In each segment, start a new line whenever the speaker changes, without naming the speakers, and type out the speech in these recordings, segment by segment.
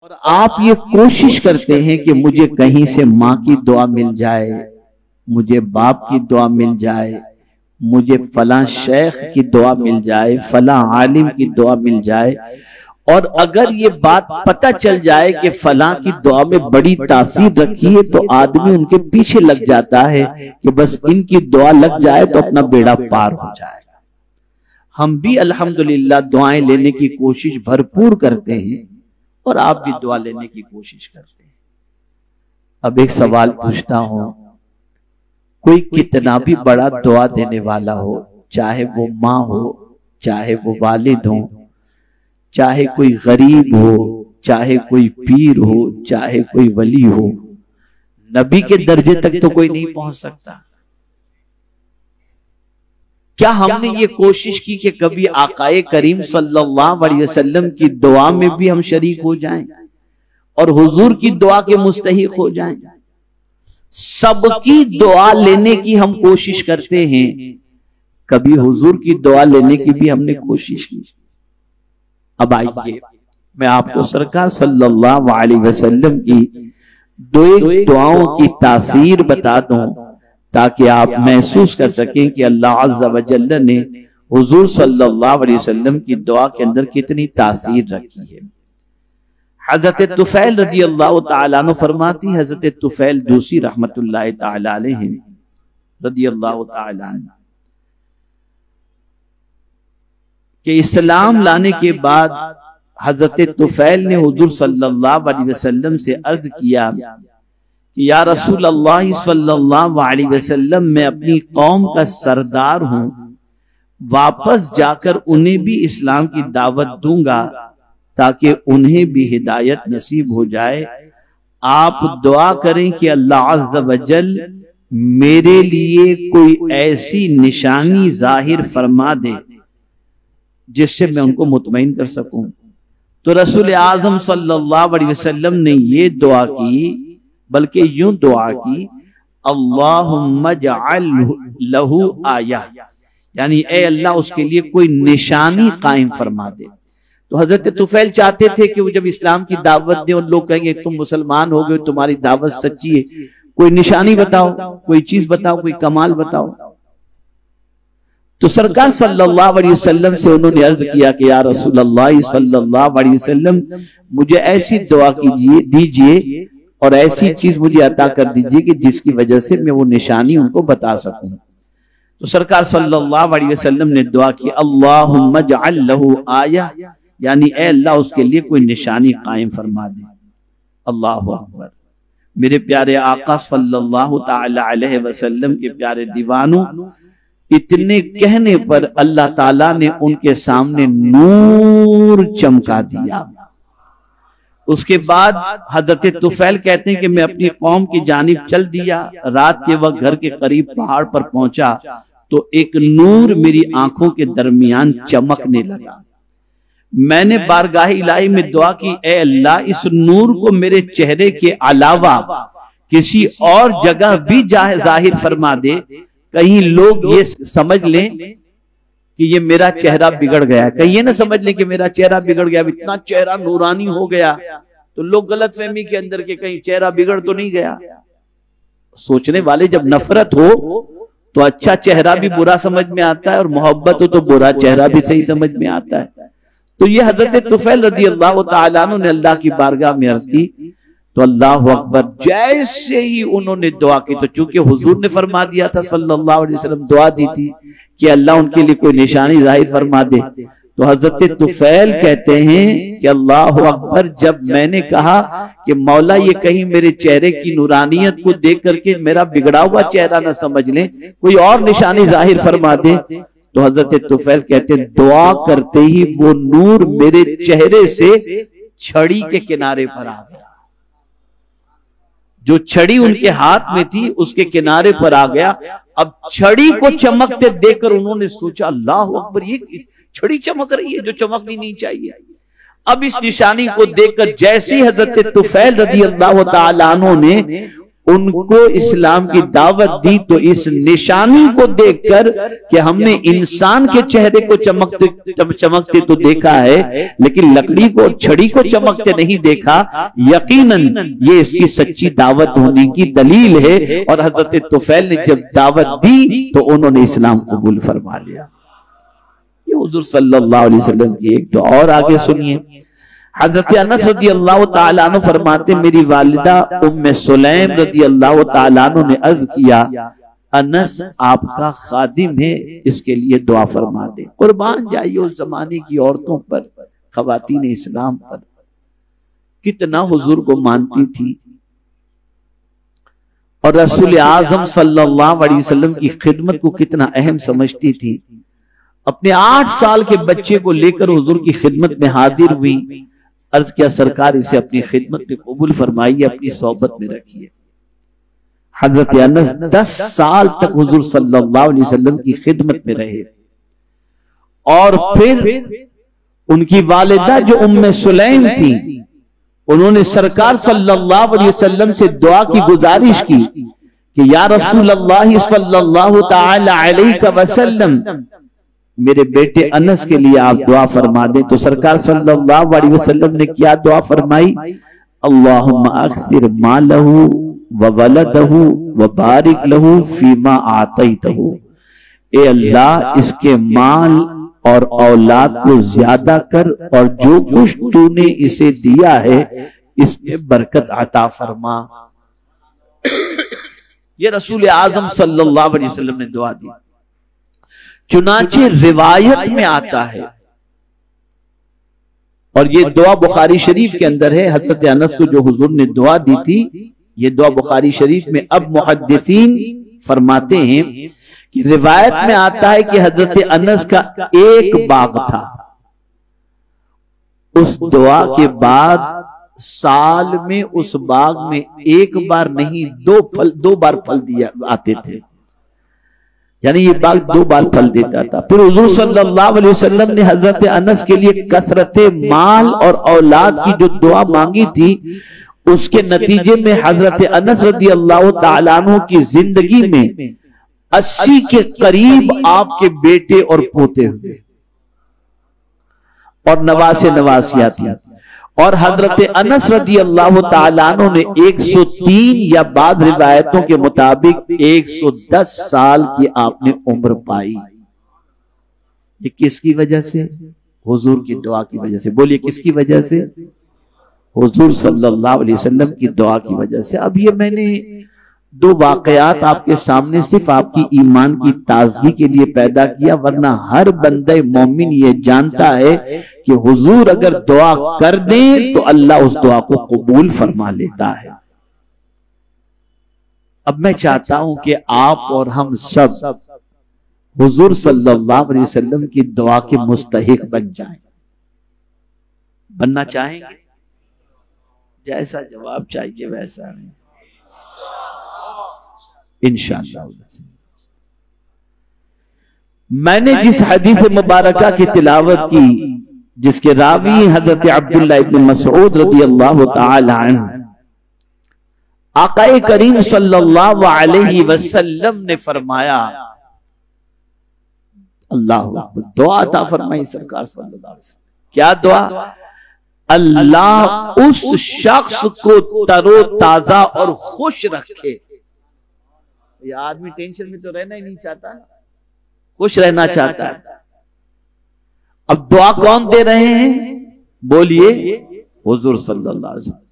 اور آپ یہ کوشش کرتے ہیں کہ مجھے کہیں سے ماں کی دعا مل جائے، مجھے باپ کی دعا مل جائے، مجھے فلاں شیخ کی دعا مل جائے، فلاں عالم کی دعا مل جائے، اور اگر یہ بات پتہ چل جائے کہ فلاں کی دعا میں بڑی تاثیر رکھی ہے تو آدمی ان کے پیچھے لگ جاتا ہے کہ بس ان کی دعا لگ جائے تو اپنا بیڑا پار ہو جائے۔ ہم بھی الحمدللہ دعائیں لینے کی کوشش بھرپور کرتے ہیں اور آپ بھی دعا لینے کی کوشش کرتے ہیں۔ اب ایک سوال پوچھتا ہوں، کوئی کتنا بھی بڑا دعا دینے والا ہو، چاہے وہ ماں ہو، چاہے وہ والد ہو، چاہے کوئی غریب ہو، چاہے کوئی پیر ہو، چاہے کوئی ولی ہو، نبی کے درجے تک تو کوئی نہیں پہنچ سکتا۔ کیا ہم نے یہ کوشش کی کہ کبھی آقائے کریم صلی اللہ علیہ وسلم کی دعا میں بھی ہم شریک ہو جائیں اور حضور کی دعا کے مستحق ہو جائیں؟ سب کی دعا لینے کی ہم کوشش کرتے ہیں، کبھی حضور کی دعا لینے کی بھی ہم نے کوشش کی؟ اب آئیے میں آپ کو سرکار صلی اللہ علیہ وسلم کی دو دعاؤں کی تاثیر بتا دوں تاکہ آپ محسوس کر سکیں کہ اللہ عز و جل نے حضور صلی اللہ علیہ وسلم کی دعا کے اندر کتنی تاثیر رکھی ہے۔ حضرت طفیل رضی اللہ تعالیٰ عنہ فرماتی، حضرت طفیل دوسی رحمت اللہ تعالیٰ علیہ رضی اللہ تعالیٰ عنہ، کہ اسلام لانے کے بعد حضرت طفیل نے حضور صلی اللہ علیہ وسلم سے عرض کیا کہ یا رسول اللہ صلی اللہ علیہ وسلم، میں اپنی قوم کا سردار ہوں، واپس جا کر انہیں بھی اسلام کی دعوت دوں گا تاکہ انہیں بھی ہدایت نصیب ہو جائے۔ آپ دعا کریں کہ اللہ عز و جل میرے لیے کوئی ایسی نشانی ظاہر فرما دے جس سے میں ان کو مطمئن کر سکوں۔ تو رسول اعظم صلی اللہ علیہ وسلم نے یہ دعا کی، بلکہ یوں دعا کی، اللہم اجعل لہو آیہ، یعنی اے اللہ اس کے لیے کوئی نشانی قائم فرما دے۔ تو حضرت طفیل چاہتے تھے کہ وہ جب اسلام کی دعوت دیں اور لوگ کہیں گے تم مسلمان ہو گئے، تمہاری دعوت سچی ہے، کوئی نشانی بتاؤ، کوئی چیز بتاؤ، کوئی کمال بتاؤ۔ تو سرکار صلی اللہ علیہ وسلم سے انہوں نے عرض کیا کہ یا رسول اللہ صلی اللہ علیہ وسلم، مجھے ایسی دعا دیجئے اور ایسی چیز مجھے عطا کر دیجئے کہ جس کی وجہ سے میں وہ نشانی ان کو بتا سکوں۔ تو سرکار صلی اللہ علیہ وسلم نے دعا کی، اللہم اجعل لہو آیہ، یعنی اے اللہ اس کے لیے کوئی نشانی قائم فرما دے۔ اللہ اکبر۔ میرے پیارے آقا صلی اللہ تعالی علیہ وسلم کے پیارے دیوانوں، اتنے کہنے پر اللہ تعالیٰ نے ان کے سامنے نور چمکا دیا۔ اس کے بعد حضرت طفیل کہتے ہیں کہ میں اپنی قوم کی جانب چل دیا، رات کے وقت گھر کے قریب پہاڑ پر پہنچا تو ایک نور میری آنکھوں کے درمیان چمکنے لگا۔ میں نے بارگاہ الہی میں دعا کی، اے اللہ اس نور کو میرے چہرے کے علاوہ کسی اور جگہ بھی ظاہر فرما دے، کہیں لوگ یہ سمجھ لیں کہ یہ میرا چہرہ بگڑ گیا، کہیں یہ نہ سمجھ لیں کہ میرا چہرہ بگڑ گیا، اتنا چہرہ نورانی ہو گیا تو لوگ غلط فہمی کے اندر کہ کہیں چہرہ بگڑ تو نہیں گیا۔ سوچنے والے جب نفرت ہو تو اچھا چہرہ بھی برا سمجھ میں آتا ہے، اور محبت ہو تو برا چہرہ بھی صحیح سمجھ میں آتا ہے۔ تو یہ حضرت طفیل رضی اللہ تعالیٰ عنہ نے اللہ کی بارگاہ میں عرض کی تو اللہ اکبر، جیسے ہی انہوں نے دعا کی، تو چونکہ حضور نے فرما دیا تھا صلی اللہ علیہ وسلم، دعا دی تھی کہ اللہ ان کے لیے کوئی نشانی ظاہر فرما دے، تو حضرت طفیل کہتے ہیں کہ اللہ اکبر، جب میں نے کہا کہ مولا یہ کہیں میرے چہرے کی نورانیت کو دیکھ کر کے میرا بگڑا ہوا چہرہ نہ سمجھ لیں، کوئی اور نشانی ظاہر فرما دے، تو حضرت طفیل کہتے ہیں دعا کرتے ہی وہ نور میرے چہرے سے چھڑی کے کنارے پر آ گیا۔ جو چھڑی ان کے ہاتھ میں تھی اس کے کنارے پر آ گیا۔ اب چھڑی کو چمکتے دیکھ کر انہوں نے سوچا اللہ اکبر، یہ چھڑی چمک رہی ہے جو چمکنی نہیں چاہیے۔ اب اس نشانی کو دیکھ کر جیسی حضرت طفیل رضی اللہ تعالیٰ عنہ نے ان کو اسلام کی دعوت دی تو اس نشانی کو دیکھ کر کہ ہم نے انسان کے چہرے کو چمکتے تو دیکھا ہے لیکن لکڑی کو چھڑی کو چمکتے نہیں دیکھا، یقیناً یہ اس کی سچی دعوت ہونے کی دلیل ہے۔ اور حضرت طفیل نے جب دعوت دی تو انہوں نے اسلام قبول فرما لیا۔ یہ حضور صلی اللہ علیہ وسلم کی ایک دعا اور آگے سنیے۔ حضرت انس رضی اللہ تعالیٰ عنہ فرماتے میری والدہ ام سلیم رضی اللہ تعالیٰ عنہ نے عرض کیا انس آپ کا خادم ہے، اس کے لیے دعا فرما دیں۔ قربان جائیے اس زمانے کی عورتوں پر، خواتین اسلام پر، کتنا حضور کو مانتی تھی اور رسول اعظم صلی اللہ علیہ وسلم کی خدمت کو کتنا اہم سمجھتی تھی۔ اپنے 8 سال کے بچے کو لے کر حضور کی خدمت میں حاضر ہوئی، عرض کیا سرکار اسے اپنی خدمت میں قبول فرمائیے، اپنی صحبت میں رکھیے۔ حضرت انس 10 سال تک حضور صلی اللہ علیہ وسلم کی خدمت میں رہے، اور پھر ان کی والدہ جو ام سلیم تھی انہوں نے سرکار صلی اللہ علیہ وسلم سے دعا کی گزارش کی کہ یا رسول اللہ صلی اللہ تعالی علیہ وسلم میرے بیٹے انس کے لیے آپ دعا فرما دیں۔ تو سرکار صلی اللہ علیہ وسلم نے کیا دعا فرمائی؟ اللہم اکثر مالہ وولدہ وبارک لہ فیما آتیتہ، اے اللہ اس کے مال اور اولاد کو زیادہ کر اور جو کچھ تو نے اسے دیا ہے اس میں برکت عطا فرما۔ یہ رسول اعظم صلی اللہ علیہ وسلم نے دعا دی۔ چنانچہ روایت میں آتا ہے اور یہ دعا بخاری شریف کے اندر ہے، حضرت انس کو جو حضور نے دعا دی تھی یہ دعا بخاری شریف میں اب محدثین فرماتے ہیں کہ روایت میں آتا ہے کہ حضرت انس کا ایک باغ تھا، اس دعا کے بعد سال میں اس باغ میں ایک بار نہیں 2 بار پھل دیا آتے تھے، یعنی یہ باغ 2 بار پھل دیتا تھا۔ پھر حضور صلی اللہ علیہ وسلم نے حضرت انس کے لیے کثرت مال اور اولاد کی جو دعا مانگی تھی اس کے نتیجے میں حضرت انس رضی اللہ تعالیٰ عنہ کی زندگی میں 80 کے قریب آپ کے بیٹے اور پوتے ہوئے اور نواسے نواسیاں تھیں، اور حضرت انس رضی اللہ تعالیٰ عنہ نے 103 یا بعض روایتوں کے مطابق 110 سال کی آپ نے عمر پائی۔ یہ کس کی وجہ سے؟ حضور کی دعا کی وجہ سے۔ بولیے کس کی وجہ سے؟ حضور صلی اللہ علیہ وسلم کی دعا کی وجہ سے۔ اب یہ میں نے 2 واقعات آپ کے سامنے صرف آپ کی ایمان کی تازگی کے لیے پیدا کیا، ورنہ ہر بندہ مومن یہ جانتا ہے کہ حضور اگر دعا کر دیں تو اللہ اس دعا کو قبول فرما لیتا ہے۔ اب میں چاہتا ہوں کہ آپ اور ہم سب حضور صلی اللہ علیہ وسلم کی دعا کے مستحق بن جائیں۔ بننا چاہیں گے؟ جیسا جواب چاہیے ویسا نہیں، انشاءاللہ۔ میں نے جس حدیث مبارکہ کی تلاوت کی جس کے راوی حضرت عبداللہ ابن مسعود رضی اللہ تعالی عنہ، آقا کریم صلی اللہ علیہ وسلم نے فرمایا، اللہ اکبر، دعا عطا فرمائی سرکار صلی اللہ علیہ وسلم۔ کیا دعا؟ اللہ اس شخص کو تر و تازہ اور خوش رکھے۔ یہ آدمی ٹینشن میں تو رہنا ہی نہیں چاہتا، خوش رہنا چاہتا ہے۔ اب دعا کون دے رہے ہیں؟ بولیے حضور صلی اللہ علیہ وسلم۔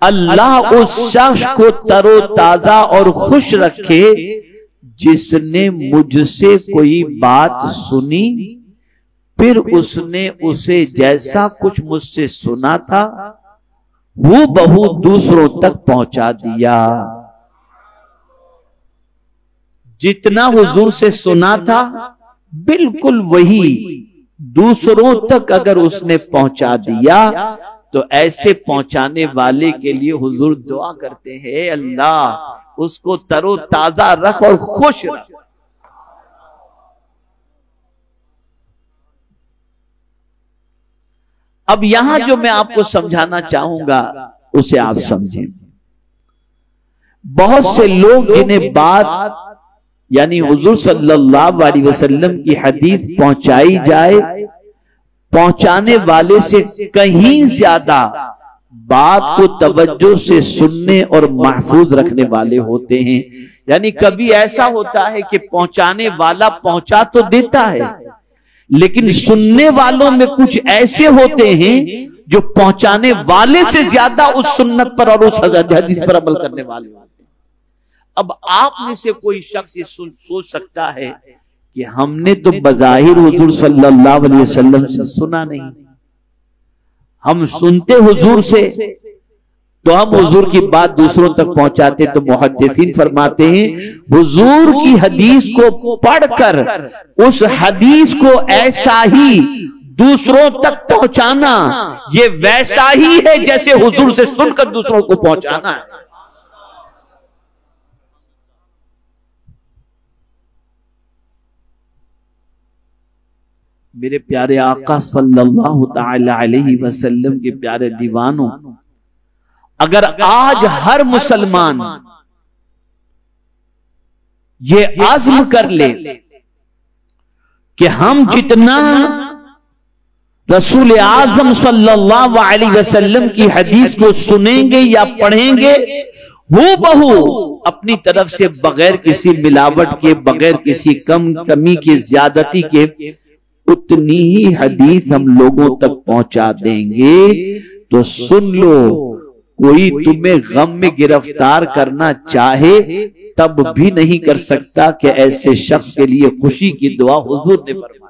اللہ اس شخص کو تر و تازہ اور خوش رکھے جس نے مجھ سے کوئی بات سنی پھر اس نے اسے جیسا کچھ مجھ سے سنا تھا وہ بہو دوسروں تک پہنچا دیا۔ جتنا حضور سے سنا تھا بالکل وہی دوسروں تک اگر اس نے پہنچا دیا تو ایسے پہنچانے والے کے لیے حضور دعا کرتے ہیں، اللہ اس کو تر و تازہ رکھ اور خوش رکھ۔ اب یہاں جو میں آپ کو سمجھانا چاہوں گا اسے آپ سمجھیں۔ بہت سے لوگ جنہیں بات یعنی حضور صلی اللہ علیہ وسلم کی حدیث پہنچائی جائے، پہنچانے والے سے کہیں زیادہ بات کو توجہ سے سننے اور محفوظ رکھنے والے ہوتے ہیں۔ یعنی کبھی ایسا ہوتا ہے کہ پہنچانے والا پہنچا تو دیتا ہے، لیکن سننے والوں میں کچھ ایسے ہوتے ہیں جو پہنچانے والے سے زیادہ اس سنت پر اور اس حدیث پر عمل کرنے والے ہوتے ہیں۔ اب آپ میں سے کوئی شخص یہ سوچ سکتا ہے کہ ہم نے تو بظاہر حضور صلی اللہ علیہ وسلم سے سنا نہیں، ہم سنتے حضور سے تو ہم حضور کی بات دوسروں تک پہنچاتے۔ تو محدثین فرماتے ہیں حضور کی حدیث کو پڑھ کر اس حدیث کو ایسا ہی دوسروں تک پہنچانا یہ ویسا ہی ہے جیسے حضور سے سن کر دوسروں کو پہنچانا ہے۔ میرے پیارے آقا صلی اللہ تعالی علیہ وسلم کے پیارے دیوانوں، اگر آج ہر مسلمان یہ عزم کر لے کہ ہم جتنا رسول اعظم صلی اللہ علیہ وسلم کی حدیث کو سنیں گے یا پڑھیں گے، ہو بہو اپنی طرف سے بغیر کسی ملاوٹ کے، بغیر کسی کمی کے، زیادتی کے، اتنی ہی حدیث ہم لوگوں تک پہنچا دیں گے۔ تو سن لو، کوئی تمہیں غم میں گرفتار کرنا چاہے تب بھی نہیں کر سکتا کہ ایسے شخص کے لیے خوشی کی دعا حضور نے فرمائی۔